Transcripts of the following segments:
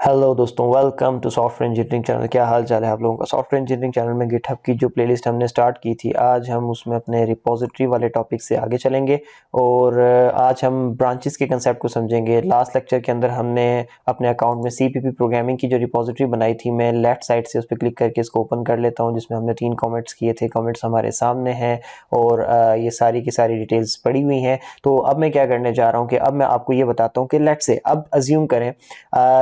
Hello दोस्तों, welcome to software engineering channel. क्या हाल चाल है आप लोगों का। सॉफ्टवेयर इंजीनियरिंग चैनल में गिटहब की जो प्लेलिस्ट हमने स्टार्ट की थी, आज हम उसमें अपने रिपोजिटरी वाले टॉपिक से आगे चलेंगे और आज हम ब्रांचेस के कंसेप्ट को समझेंगे। लास्ट लेक्चर के अंदर हमने अपने अकाउंट में सीपीपी प्रोग्रामिंग की जो रिपोजिटरी बनाई थी, मैं लेफ्ट साइड से उस पर क्लिक करके इसको ओपन कर लेता हूँ, जिसमें हमने 3 कमेंट्स किए थे। कमेंट्स हमारे सामने हैं और ये सारी की सारी डिटेल्स पड़ी हुई हैं। तो अब मैं क्या करने जा रहा हूँ कि अब मैं आपको ये बताता हूँ कि लेट से अब अज्यूम करें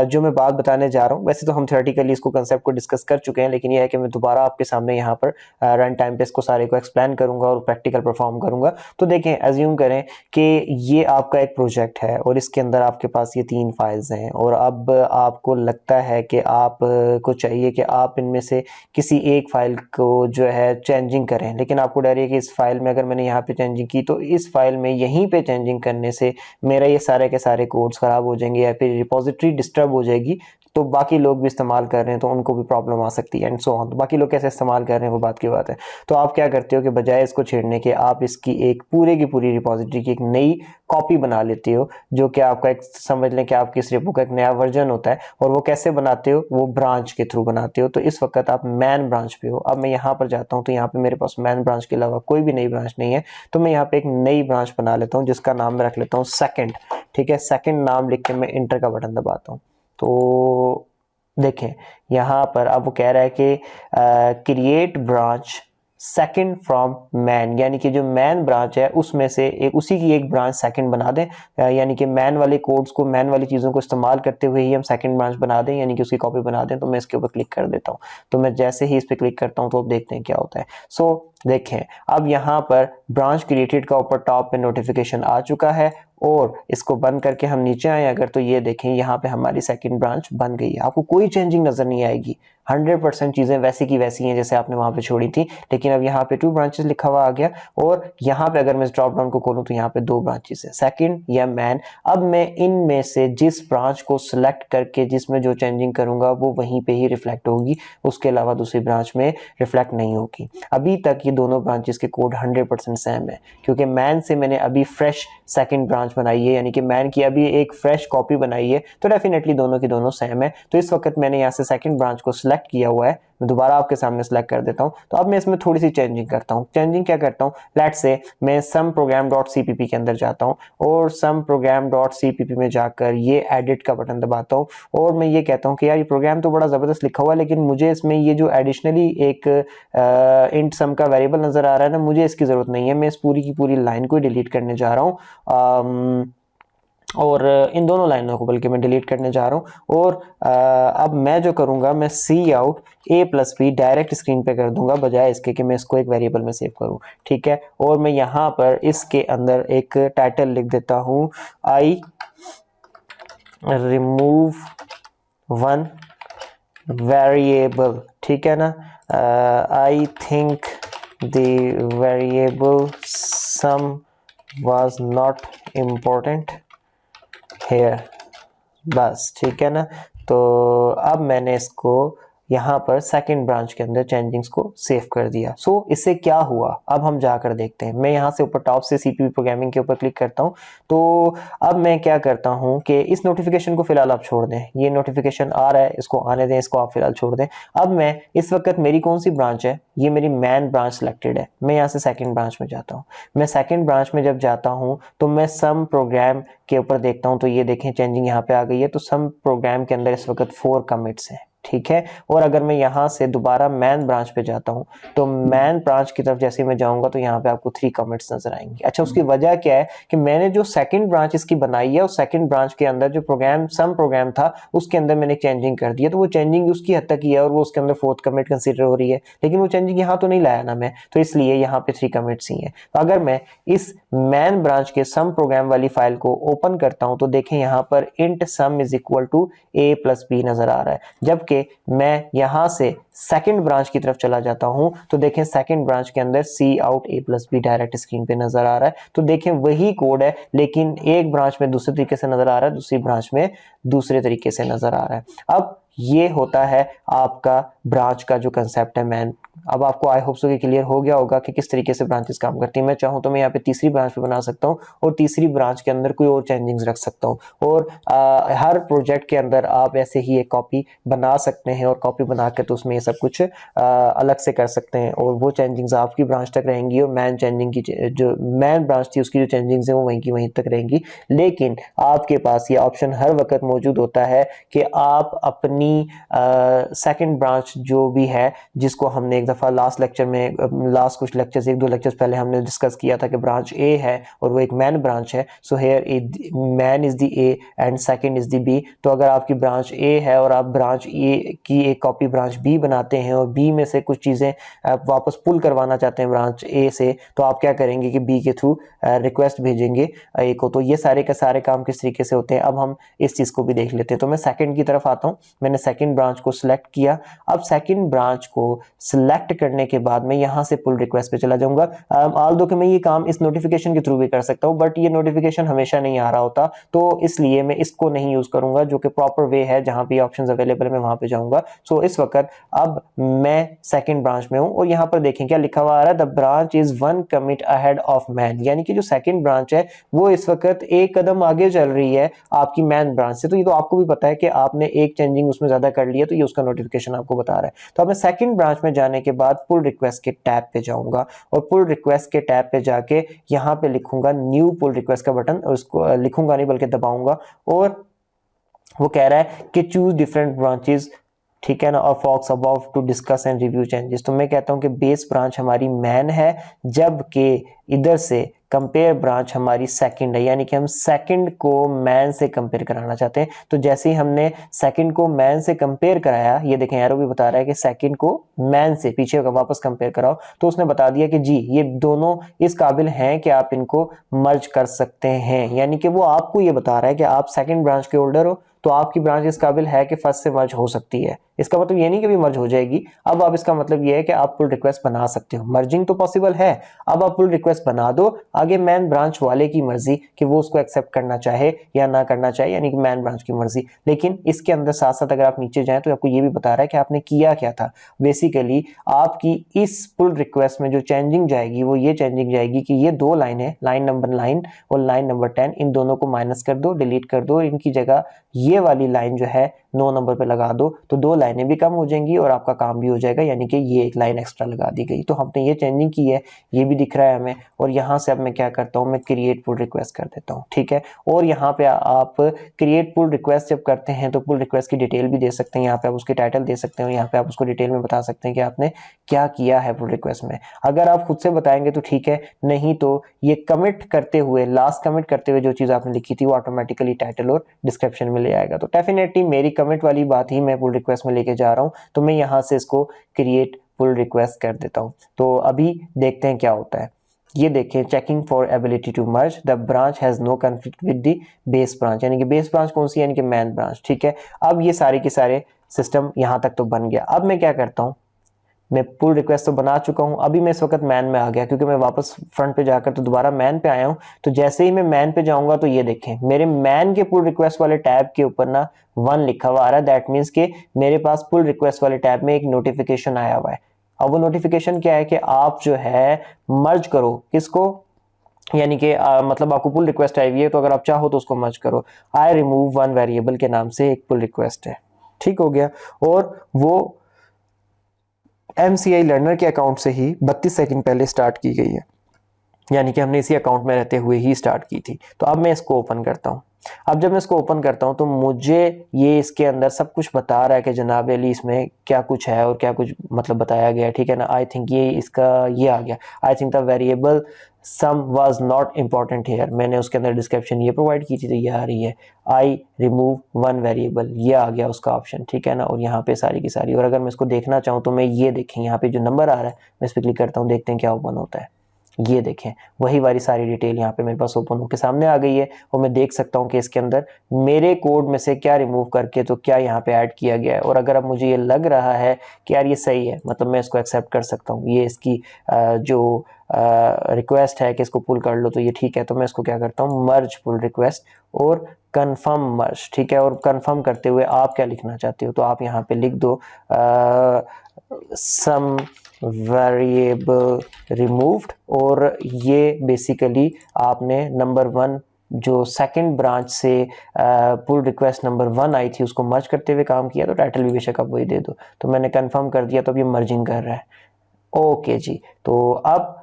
जो मैं बात बताने जा रहा हूँ, वैसे तो हम थ्योरेटिकली इसको कंसेप्ट को डिस्कस कर चुके हैं, लेकिन यह है कि मैं दोबारा आपके सामने यहाँ पर रन टाइम पे इसको सारे को एक्सप्लेन करूंगा और प्रैक्टिकल परफॉर्म करूंगा। तो देखें, अज्यूम करें कि ये आपका एक प्रोजेक्ट है और इसके अंदर आपके पास ये 3 फाइल्स हैं और अब आपको लगता है कि आप को चाहिए कि आप इनमें से किसी एक फाइल को जो है चेंजिंग करें, लेकिन आपको डर है कि इस फाइल में अगर मैंने यहाँ पे चेंजिंग की तो इस फाइल में यहीं पे चेंजिंग करने से मेरा ये सारे के सारे कोड्स खराब हो जाएंगे या फिर रिपोजिटरी डिस्टर्ब हो जाएगी, तो बाकी लोग भी इस्तेमाल कर रहे हैं तो उनको भी प्रॉब्लम आ सकती है एंड सो ऑन। तो बाकी लोग कैसे इस्तेमाल कर रहे हैं वो बात की बात है। तो आप क्या करते हो कि बजाय इसको छेड़ने के आप इसकी एक पूरे की पूरी रिपोजिटरी की एक नई कॉपी बना लेते हो, जो कि आपका एक समझ लें कि आपकी इस रेपो का एक नया वर्जन होता है। और वो कैसे बनाते हो, वो ब्रांच के थ्रू बनाते हो। तो इस वक्त आप मैन ब्रांच पे हो। अब मैं यहाँ पर जाता हूँ तो यहाँ पे मेरे पास मैन ब्रांच के अलावा कोई भी नई ब्रांच नहीं है, तो मैं यहाँ पे एक नई ब्रांच बना लेता हूँ जिसका नाम मैं रख लेता हूँ सेकंड। ठीक है, सेकंड नाम लिख के मैं इंटर का बटन दबाता हूँ। तो देखें यहाँ पर अब वो कह रहा है कि create branch second from man, यानी कि जो मैन ब्रांच है उसमें से एक उसी की एक ब्रांच सेकंड बना दें, यानी कि मैन वाले कोड्स को, मैन वाली चीज़ों को इस्तेमाल करते हुए ही हम सेकंड ब्रांच बना दें, यानी कि उसकी कॉपी बना दें। तो मैं इसके ऊपर क्लिक कर देता हूँ। तो मैं जैसे ही इस पर क्लिक करता हूँ तो अब देखते हैं क्या होता है। सो देखें, अब यहाँ पर ब्रांच क्रिएटेड का ऊपर टॉप पे नोटिफिकेशन आ चुका है और इसको बंद करके हम नीचे आए अगर, तो ये देखें यहाँ पे हमारी सेकंड ब्रांच बन गई है। आपको कोई चेंजिंग नजर नहीं आएगी, 100% चीजें वैसी की वैसी हैं जैसे आपने वहां पे छोड़ी थी। लेकिन अब यहाँ पे 2 ब्रांचेस लिखा हुआ आ गया और यहाँ पे अगर मैं इस ड्रॉप डाउन को खोलूं तो यहाँ पे 2 ब्रांचेस है, सेकंड या मैन। अब मैं इनमें से जिस ब्रांच को सिलेक्ट करके जिसमें जो चेंजिंग करूंगा वो वहीं पे ही रिफ्लेक्ट होगी, उसके अलावा दूसरी ब्रांच में रिफ्लेक्ट नहीं होगी। अभी तक ये दोनों ब्रांचेस के कोड 100% सेम है, क्योंकि मैन से मैंने अभी फ्रेश सेकंड ब्रांच बनाई है, यानी कि मैन की अभी एक फ्रेश कॉपी बनाई है, तो डेफिनेटली दोनों की दोनों सेम है। तो इस वक्त मैंने यहाँ से सेकंड ब्रांच को सिलेक्ट किया हुआ है, मैं दोबारा आपके सामने सिलेक्ट कर देता हूँ। तो अब मैं इसमें थोड़ी सी चेंजिंग करता हूँ। चेंजिंग क्या करता हूँ, लेट्स से मैं सम प्रोग्राम डॉट सीपीपी के अंदर जाता हूँ और सम प्रोग्राम डॉट सीपीपी में जाकर ये एडिट का बटन दबाता हूँ और मैं ये कहता हूँ कि यार ये प्रोग्राम तो बड़ा जबरदस्त लिखा हुआ है, लेकिन मुझे इसमें ये जो एडिशनली एक इंट सम का वेरिएबल नजर आ रहा है ना, मुझे इसकी जरूरत नहीं है। मैं इस पूरी की पूरी लाइन को डिलीट करने जा रहा हूँ और इन दोनों लाइनों को बल्कि मैं डिलीट करने जा रहा हूँ। और अब मैं जो करूँगा, मैं सी आउट ए प्लस बी डायरेक्ट स्क्रीन पे कर दूंगा, बजाय इसके कि मैं इसको एक वेरिएबल में सेव करूँ। ठीक है, और मैं यहाँ पर इसके अंदर एक टाइटल लिख देता हूँ, आई रिमूव वन वेरिएबल। ठीक है ना, I think the variable sum was not important here, बस। ठीक है ना, तो अब मैंने इसको यहाँ पर सेकंड ब्रांच के अंदर चेंजिंग्स को सेव कर दिया। सो इससे क्या हुआ अब हम जाकर देखते हैं। मैं यहाँ से ऊपर टॉप से सीपीपी प्रोग्रामिंग के ऊपर क्लिक करता हूँ। तो अब मैं क्या करता हूँ कि इस नोटिफिकेशन को फिलहाल आप छोड़ दें, ये नोटिफिकेशन आ रहा है इसको आने दें, इसको आप फिलहाल छोड़ दें। अब मैं इस वक्त मेरी कौन सी ब्रांच है, ये मेरी मैन ब्रांच सिलेक्टेड है। मैं यहाँ से सेकंड ब्रांच में जाता हूँ। मैं सेकंड ब्रांच में जब जाता हूँ तो मैं सम प्रोग्राम के ऊपर देखता हूँ, तो ये देखें चेंजिंग यहाँ पे आ गई है। तो सम प्रोग्राम के अंदर इस वक्त 4 कमिट्स हैं। ठीक है, और अगर मैं यहाँ से दोबारा मैन ब्रांच पे जाता हूँ तो मैन ब्रांच की तरफ जैसे मैं जाऊंगा तो यहाँ पे आपको 3 कमिट्स नजर आएंगे। अच्छा, उसकी वजह क्या है कि मैंने जो सेकंड ब्रांच इसकी बनाई है उस सेकंड ब्रांच के अंदर जो प्रोग्राम सम प्रोग्राम था उसके अंदर मैंने चेंजिंग कर दिया, तो वो चेंजिंग उसकी हद तक ही है और वो उसके अंदर 4th कमिट कंसिडर हो रही है, लेकिन वो चेंजिंग यहाँ तो नहीं लाया ना मैं, तो इसलिए यहाँ पे 3 कमिट्स ही हैं। तो अगर मैं इस मैन ब्रांच के सम प्रोग्राम वाली फाइल को ओपन करता हूँ तो देखें यहाँ पर int sum is equal to a plus b नजर आ रहा है, जबकि मैं यहाँ से सेकंड ब्रांच की तरफ चला जाता हूं तो देखें सेकंड ब्रांच के अंदर सी आउट ए प्लस बी डायरेक्ट स्क्रीन पे नजर आ रहा है। तो देखें वही कोड है, लेकिन एक ब्रांच में दूसरे तरीके से नजर आ रहा है, दूसरी ब्रांच में दूसरे तरीके से नजर आ रहा है। अब ये होता है आपका ब्रांच का जो कंसेप्ट है मैन अब आपको आई होप सो कि क्लियर हो गया होगा कि किस तरीके से ब्रांचेस काम करती हैं। मैं चाहूँ तो मैं यहाँ पे तीसरी ब्रांच पे बना सकता हूँ और तीसरी ब्रांच के अंदर कोई और चेंजिंग्स रख सकता हूँ, और हर प्रोजेक्ट के अंदर आप ऐसे ही एक कॉपी बना सकते हैं और कॉपी बना के तो उसमें ये सब कुछ अलग से कर सकते हैं, और वो चेंजिंग्स आपकी ब्रांच तक रहेंगी और मैन चेंजिंग की जो मैन ब्रांच थी उसकी जो चेंजिंग्स हैं वो वहीं की वहीं तक रहेंगी। लेकिन आपके पास ये ऑप्शन हर वक्त मौजूद होता है कि आप अपनी सेकंड ब्रांच जो भी है, जिसको हमने एक दफ़ा लास्ट लेक्चर में, लास्ट कुछ लेक्चर्स, एक दो लेक्चर्स पहले हमने डिस्कस किया था कि ब्रांच ए है और वो एक मैन ब्रांच है। So here main is the a and second is the b. तो अगर आपकी ब्रांच ए है और आप ब्रांच ए की एक कॉपी ब्रांच बी बनाते हैं और बी में से कुछ चीज़ें वापस पुल करवाना चाहते हैं ब्रांच ए से, तो आप क्या करेंगे कि बी के थ्रू रिक्वेस्ट भेजेंगे ए को। तो ये सारे के सारे काम किस तरीके से होते हैं अब हम इस चीज़ को भी देख लेते हैं। तो मैं सेकंड की तरफ आता हूँ, मैंने सेकंड ब्रांच को सिलेक्ट किया। अब सेकंड ब्रांच को सिलेक्ट करने के बाद मैं यहाँ से पुल रिक्वेस्ट पे चला जाऊंगा। ऑल्दो कि मैं ये काम इस नोटिफिकेशन के थ्रू भी कर सकता हूँ, बट ये नोटिफिकेशन हमेशा नहीं आ रहा होता, तो इसलिए मैं इसको नहीं यूज करूंगा, जो कि प्रॉपर वे है जहां पे ऑप्शंस अवेलेबल है मैं वहां पे जाऊंगा। सो इस वक्त अब मैं सेकंड ब्रांच में हूं और यहाँ पर देखें क्या लिखा हुआ आ रहा है, the branch is 1 commit ahead of man, यानी कि जो सेकंड ब्रांच है वो इस वक्त एक कदम आगे चल रही है आपकी मैन ब्रांच से। तो ये तो आपको भी पता है कि आपने एक चेंजिंग उसमें ज्यादा कर लिया, तो ये उसका नोटिफिकेशन आपको बता रहा है। तो अब मैं सेकंड ब्रांच में जाने के बाद पुल रिक्वेस्ट के टैब पे जाऊंगा और पुल रिक्वेस्ट के टैब पे जाके यहाँ पे लिखूंगा न्यू पुल रिक्वेस्ट का बटन, और उसको लिखूंगा नहीं बल्कि दबाऊंगा, और वो कह रहा है कि चूज डिफरेंट ब्रांचेस, ठीक है ना, और folks about to discuss and review changes. तो मैं कहता हूं कि बेस ब्रांच हमारी मैन है, जबकि इधर से कंपेयर ब्रांच हमारी सेकंड है, यानी कि हम सेकंड को मैन से कंपेयर कराना चाहते हैं। तो जैसे ही हमने सेकंड को मैन से कंपेयर कराया, ये देखें एरो भी बता रहा है कि सेकंड को मैन से पीछे वापस कंपेयर कराओ, तो उसने बता दिया कि जी ये दोनों इस काबिल हैं कि आप इनको मर्ज कर सकते हैं। यानी कि वो आपको ये बता रहा है कि आप सेकंड ब्रांच के होल्डर हो, तो आपकी ब्रांच इस काबिल है कि फर्स्ट से मर्ज हो सकती है। इसका मतलब ये नहीं कि भी मर्ज हो जाएगी, अब आप इसका मतलब ये है कि आप पुल रिक्वेस्ट बना सकते हो, मर्जिंग तो पॉसिबल है। अब आप पुल रिक्वेस्ट बना दो, आगे मैन ब्रांच वाले की मर्जी कि वो उसको एक्सेप्ट करना चाहे या ना करना चाहे, यानी कि मैन ब्रांच की मर्जी। लेकिन इसके अंदर साथ साथ अगर आप नीचे जाएं तो आपको ये भी बता रहा है कि आपने किया क्या था। बेसिकली आपकी इस पुल रिक्वेस्ट में जो चेंजिंग जाएगी वो ये चेंजिंग जाएगी कि ये दो लाइन है, लाइन नंबर 9 और लाइन नंबर 10, इन दोनों को माइनस कर दो, डिलीट कर दो, इनकी जगह ये वाली लाइन जो है 9 नंबर पे लगा दो, तो दो लाइनें भी कम हो जाएंगी और आपका काम भी हो जाएगा, यानी कि ये एक लाइन एक्स्ट्रा लगा दी गई। तो हमने ये चेंजिंग की है, ये भी दिख रहा है हमें। और यहाँ से अब मैं क्या करता हूँ, मैं क्रिएट पुल रिक्वेस्ट कर देता हूँ, ठीक है। और यहाँ पे आप क्रिएट पुल रिक्वेस्ट जब करते हैं तो पुल रिक्वेस्ट की डिटेल भी दे सकते हैं, यहाँ पे आप उसकी टाइटल दे सकते हो, यहाँ पे आप उसको डिटेल में बता सकते हैं कि आपने क्या किया है पुल रिक्वेस्ट में। अगर आप खुद से बताएंगे तो ठीक है, नहीं तो ये कमिट करते हुए, लास्ट कमिट करते हुए जो चीज़ आपने लिखी थी वो ऑटोमेटिकली टाइटल और डिस्क्रिप्शन में ले आएगा। तो डेफिनेटली मेरी कमिट वाली बात ही मैं पुल रिक्वेस्ट में लेके जा रहा हूँ, तो मैं यहाँ से इसको क्रिएट पुल रिक्वेस्ट कर देता हूँ। तो अभी देखते हैं क्या होता है। ये देखें, checking for ability to merge, the branch has no conflict with the base branch, यानी कि बेस ब्रांच कौन सी है, यानी कि मैन ब्रांच, ठीक है। अब ये सारे के सारे सिस्टम यहाँ तक तो बन गया। अब मैं क्या करता हूँ, मैं पुल रिक्वेस्ट तो बना चुका हूं, अभी मैं इस वक्त मैन में आ गया, क्योंकि मैं वापस फ्रंट पे जाकर तो दोबारा मैन पे आया हूं। तो जैसे ही मैं मैन पे जाऊंगा तो ये देखें मेरे मैन के पुल रिक्वेस्ट वाले टैब के ऊपर ना 1 लिखा हुआ आ रहा है। दैट मीन्स कि मेरे पास पुल रिक्वेस्ट वाले टैब में एक नोटिफिकेशन आया हुआ है। अब वो नोटिफिकेशन क्या है कि आप जो है मर्ज करो किसको, यानी कि मतलब आपको पुल रिक्वेस्ट आई हुई है, तो अगर आप चाहो तो उसको मर्ज करो। आई रिमूव 1 वेरिएबल के नाम से एक पुल रिक्वेस्ट है, ठीक हो गया। और वो MCI लर्नर के अकाउंट से ही 32 सेकंड पहले स्टार्ट की गई है, यानी कि हमने इसी अकाउंट में रहते हुए ही स्टार्ट की थी। तो अब मैं इसको ओपन करता हूँ। अब जब मैं इसको ओपन करता हूँ तो मुझे ये इसके अंदर सब कुछ बता रहा है कि जनाब अली इसमें क्या कुछ है और क्या कुछ मतलब बताया गया है, ठीक है ना। आई थिंक ये इसका ये आ गया, I think the variable sum was not important here, मैंने उसके अंदर डिस्क्रिप्शन ये प्रोवाइड की थी, तो ये आ रही है आई रिमूव 1 वेरिएबल, ये आ गया उसका ऑप्शन, ठीक है ना। और यहाँ पे सारी की सारी, और अगर मैं इसको देखना चाहूँ तो मैं ये देखें यहाँ पे जो नंबर आ रहा है मैं इस पर क्लिक करता हूँ, देखते हैं क्या ओपन होता है। ये देखें वही वाली सारी डिटेल यहाँ पे मेरे पास ओपन होकर सामने आ गई है, और मैं देख सकता हूँ कि इसके अंदर मेरे कोड में से क्या रिमूव करके तो क्या यहाँ पे ऐड किया गया है। और अगर अब मुझे ये लग रहा है कि यार ये सही है, मतलब मैं इसको एक्सेप्ट कर सकता हूँ, ये इसकी जो रिक्वेस्ट है कि इसको पुल कर लो तो ये ठीक है, तो मैं इसको क्या करता हूँ, मर्ज पुल रिक्वेस्ट और कन्फर्म मर्ज, ठीक है। और कन्फर्म करते हुए आप क्या लिखना चाहते हो तो आप यहाँ पे लिख दो सम वेरिएबल रिमूव्ड, और ये बेसिकली आपने नंबर 1 जो सेकंड ब्रांच से पुल रिक्वेस्ट नंबर 1 आई थी उसको मर्ज करते हुए काम किया, तो टाइटल भी बेशक आप वही दे दो। तो मैंने कंफर्म कर दिया, तो अब ये मर्जिंग कर रहा है। ओके जी, तो अब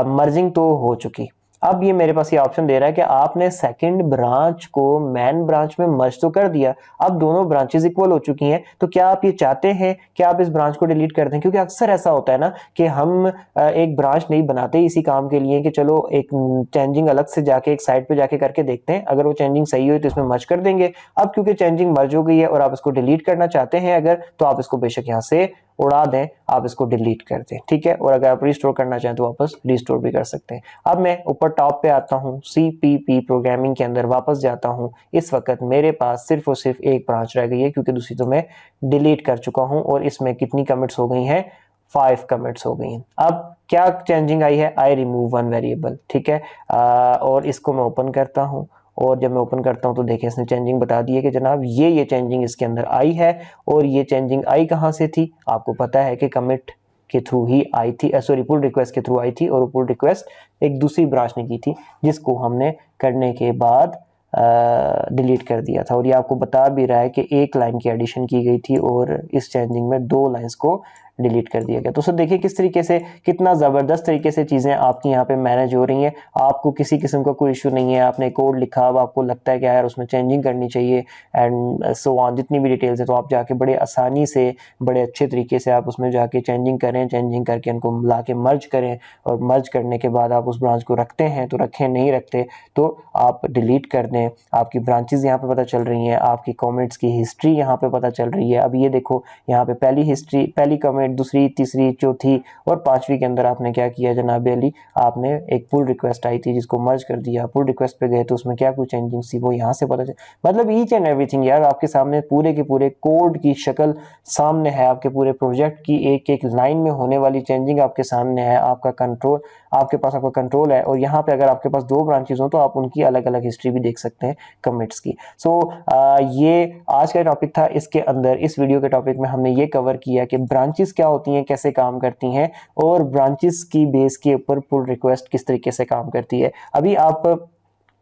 मर्जिंग तो हो चुकी। अब ये मेरे पास ये ऑप्शन दे रहा है कि आपने सेकंड ब्रांच को मैन ब्रांच में मर्ज तो कर दिया, अब दोनों ब्रांचेस इक्वल हो चुकी हैं, तो क्या आप ये चाहते हैं कि आप इस ब्रांच को डिलीट कर दें? क्योंकि अक्सर ऐसा होता है ना कि हम एक ब्रांच नहीं बनाते इसी काम के लिए कि चलो एक चेंजिंग अलग से जाके एक साइड पे जाके करके देखते हैं, अगर वो चेंजिंग सही हुई तो इसमें मर्ज कर देंगे। अब क्योंकि चेंजिंग मर्ज हो गई है और आप इसको डिलीट करना चाहते हैं अगर, तो आप इसको बेशक यहाँ से उड़ा दें, आप इसको डिलीट कर दें, ठीक है। और अगर आप रिस्टोर करना चाहें तो वापस रिस्टोर भी कर सकते हैं। अब मैं ऊपर टॉप पे आता हूँ, CPP प्रोग्रामिंग के अंदर वापस जाता हूँ। इस वक्त मेरे पास सिर्फ और सिर्फ एक ब्रांच रह गई है, क्योंकि दूसरी तो मैं डिलीट कर चुका हूँ, और इसमें कितनी कमिट्स हो गई हैं? 5 कमिट्स हो गई हैं। अब क्या चेंजिंग आई है? आई रिमूव 1 वेरिएबल, ठीक है। और इसको मैं ओपन करता हूँ, और जब मैं ओपन करता हूं तो देखिए इसने चेंजिंग बता दी है कि जनाब ये चेंजिंग इसके अंदर आई है। और ये चेंजिंग आई कहां से थी? आपको पता है कि कमिट के थ्रू ही आई थी, सॉरी पुल रिक्वेस्ट के थ्रू आई थी, और पुल रिक्वेस्ट एक दूसरी ब्रांच ने की थी, जिसको हमने करने के बाद डिलीट कर दिया था। और ये आपको बता भी रहा है कि एक लाइन की एडिशन की गई थी और इस चेंजिंग में 2 लाइंस को डिलीट कर दिया गया। तो सर देखिए किस तरीके से, कितना ज़बरदस्त तरीके से चीज़ें आपकी यहाँ पे मैनेज हो रही हैं। आपको किसी किस्म का कोई इशू नहीं है, आपने कोड लिखा, अब आपको लगता है कि यार उसमें चेंजिंग करनी चाहिए एंड सो ऑन, जितनी भी डिटेल्स है, तो आप जाके बड़े आसानी से बड़े अच्छे तरीके से आप उसमें जाके चेंजिंग करें, चेंजिंग करके उनको मिला के मर्ज करें, और मर्ज करने के बाद आप उस ब्रांच को रखते हैं तो रखें, नहीं रखते तो आप डिलीट कर दें। आपकी ब्रांचेस यहाँ पे पता चल रही हैं, आपकी कमेंट्स की हिस्ट्री यहाँ पे पता चल रही है। अब ये देखो यहाँ पे पहली हिस्ट्री, पहली कमेंट, दूसरी, तीसरी, चौथी और पांचवी के अंदर आपने क्या किया जनाब अली? आपने एक पुल रिक्वेस्ट आई थी जिसको मर्ज कर दिया, पुल रिक्वेस्ट पे गए तो उसमें क्या कुछ चेंजिंग थी वो यहाँ से पता चल, मतलब ईच एंड एवरीथिंग यार आपके सामने, पूरे के पूरे कोड की शक्ल सामने है, आपके पूरे प्रोजेक्ट की एक एक लाइन में होने वाली चेंजिंग आपके सामने है, आपका कंट्रोल, आपके पास आपका कंट्रोल है। और यहाँ पे अगर आपके पास 2 ब्रांचेस हो तो आप उनकी अलग अलग हिस्ट्री भी देख सकते हैं कमिट्स की। सो ये आज का टॉपिक था। इसके अंदर इस वीडियो के टॉपिक में हमने ये कवर किया कि ब्रांचेस क्या होती हैं, कैसे काम करती हैं, और ब्रांचेस की बेस के ऊपर पुल रिक्वेस्ट किस तरीके से काम करती है। अभी आप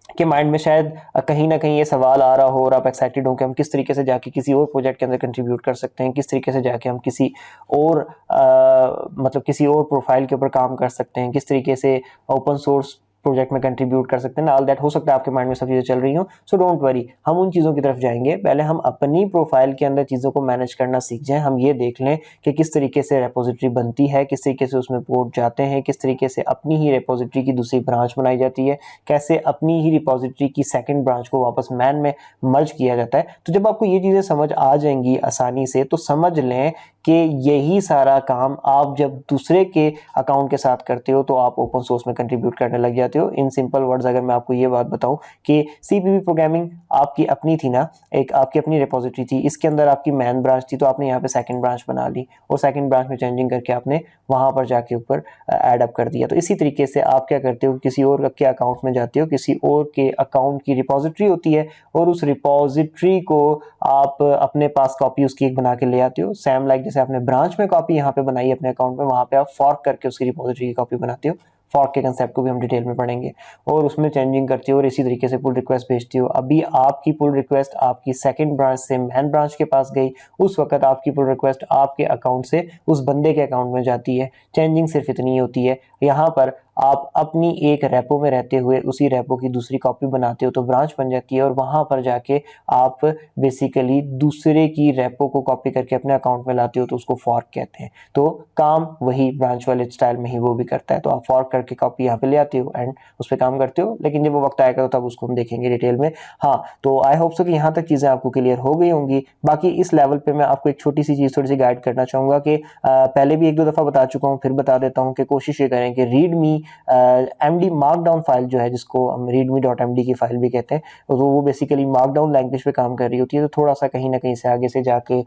के माइंड में शायद कहीं ना कहीं ये सवाल आ रहा हो और आप एक्साइटेड हो कि हम किस तरीके से जाके किसी और प्रोजेक्ट के अंदर कंट्रीब्यूट कर सकते हैं, किस तरीके से जाके हम किसी और मतलब किसी और प्रोफाइल के ऊपर काम कर सकते हैं, किस तरीके से ओपन सोर्स प्रोजेक्ट में कंट्रीब्यूट कर सकते हैं ना, ऑल दैट हो सकता है आपके माइंड में सब चीज़ें चल रही हो। सो डोंट वरी, हम उन चीज़ों की तरफ जाएंगे। पहले हम अपनी प्रोफाइल के अंदर चीज़ों को मैनेज करना सीख जाएं। हम ये देख लें कि किस तरीके से रेपोजिटरी बनती है, किस तरीके से उसमें पोर्ट जाते हैं, किस तरीके से अपनी ही रेपोजिटरी की दूसरी ब्रांच बनाई जाती है, कैसे अपनी ही रिपोजिटरी की सेकंड ब्रांच को वापस मैन में मर्ज किया जाता है। तो जब आपको ये चीज़ें समझ आ जाएंगी आसानी से, तो समझ लें कि यही सारा काम आप जब दूसरे के अकाउंट के साथ करते हो तो आप ओपन सोर्स में कंट्रीब्यूट करने लग जाते हो। इन सिंपल वर्ड्स अगर मैं आपको ये बात बताऊं कि CPP प्रोग्रामिंग आपकी अपनी थी ना, एक आपकी अपनी रिपोजिटरी थी, इसके अंदर आपकी मैन ब्रांच थी, तो आपने यहाँ पे सेकंड ब्रांच बना ली और सेकंड ब्रांच में चेंजिंग करके आपने वहां पर जाके ऊपर ऐड अप कर दिया। तो इसी तरीके से आप क्या करते हो, किसी और के अकाउंट में जाते हो, किसी और के अकाउंट की रिपोजिटरी होती है और उस रिपोजिटरी को आप अपने पास कॉपी उसकी एक बना के ले आते हो। सेम लाइक जैसे आपने ब्रांच में कॉपी यहाँ पे बनाई अपने अकाउंट में, वहां पे आप फॉर्क करके उसकी रिपोजिटरी की कॉपी बनाते हो। फॉर्क के कंसेप्ट को भी हम डिटेल में पढ़ेंगे, और उसमें चेंजिंग करते हो और इसी तरीके से पुल रिक्वेस्ट भेजते हो। अभी आपकी पुल रिक्वेस्ट आपकी सेकंड ब्रांच से मैन ब्रांच के पास गई, उस वक्त आपकी पुल रिक्वेस्ट आपके अकाउंट से उस बंदे के अकाउंट में जाती है। चेंजिंग सिर्फ इतनी होती है, यहाँ पर आप अपनी एक रेपो में रहते हुए उसी रेपो की दूसरी कॉपी बनाते हो तो ब्रांच बन जाती है, और वहां पर जाके आप बेसिकली दूसरे की रेपो को कॉपी करके अपने अकाउंट में लाते हो तो उसको फॉर्क कहते हैं। तो काम वही ब्रांच वाले स्टाइल में ही वो भी करता है। तो आप फॉर्क करके कॉपी यहाँ पे ले आते हो एंड उस पर काम करते हो, लेकिन जब वो वक्त आएगा तो तब उसको हम देखेंगे डिटेल में। हाँ, तो आई होप सो कि यहाँ तक चीजें आपको क्लियर हो गई होंगी। बाकी इस लेवल पे मैं आपको एक छोटी सी चीज थोड़ी सी गाइड करना चाहूंगा कि पहले भी 1-2 दफा बता चुका हूँ, फिर बता देता हूँ कि कोशिश ये करें कि रीड मी MD मार्कडाउन फाइल जो है, जिसको हम readme.md की फाइल भी कहते हैं, तो वो बेसिकली मार्कडाउन लैंग्वेज पे काम कर रही होती है। तो थोड़ा सा कहीं ना कहीं से आगे से जाके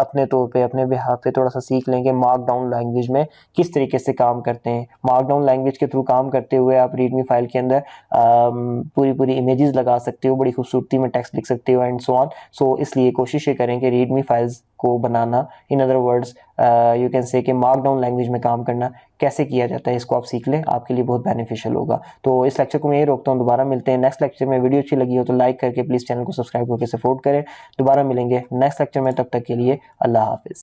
अपने तौर पे अपने बिहाफ पे थोड़ा सा सीख लेंगे मार्कडाउन लैंग्वेज में किस तरीके से काम करते हैं। मार्कडाउन लैंग्वेज के थ्रू काम करते हुए आप रीडमी फाइल के अंदर पूरी पूरी इमेजेस लगा सकते हो, बड़ी खूबसूरती में टेक्स्ट लिख सकते हो एंड सो ऑन। सो इसलिए कोशिश ये करें कि रीडमी फाइल्स को बनाना, in other words you can say कि मार्कडाउन लैंग्वेज में काम करना कैसे किया जाता है, इसको आप सीख लें, आपके लिए बहुत बेनिफिशियल होगा। तो इस लेक्चर को मैं यही रोकता हूँ, दोबारा मिलते हैं नेक्स्ट लेक्चर में। वीडियो अच्छी लगी हो तो लाइक करके प्लीज़ चैनल को सब्सक्राइब करके सपोर्ट करें। दोबारा मिलेंगे नेक्स्ट लेक्चर में, तब तक के लिए अल्लाह हाफिज़।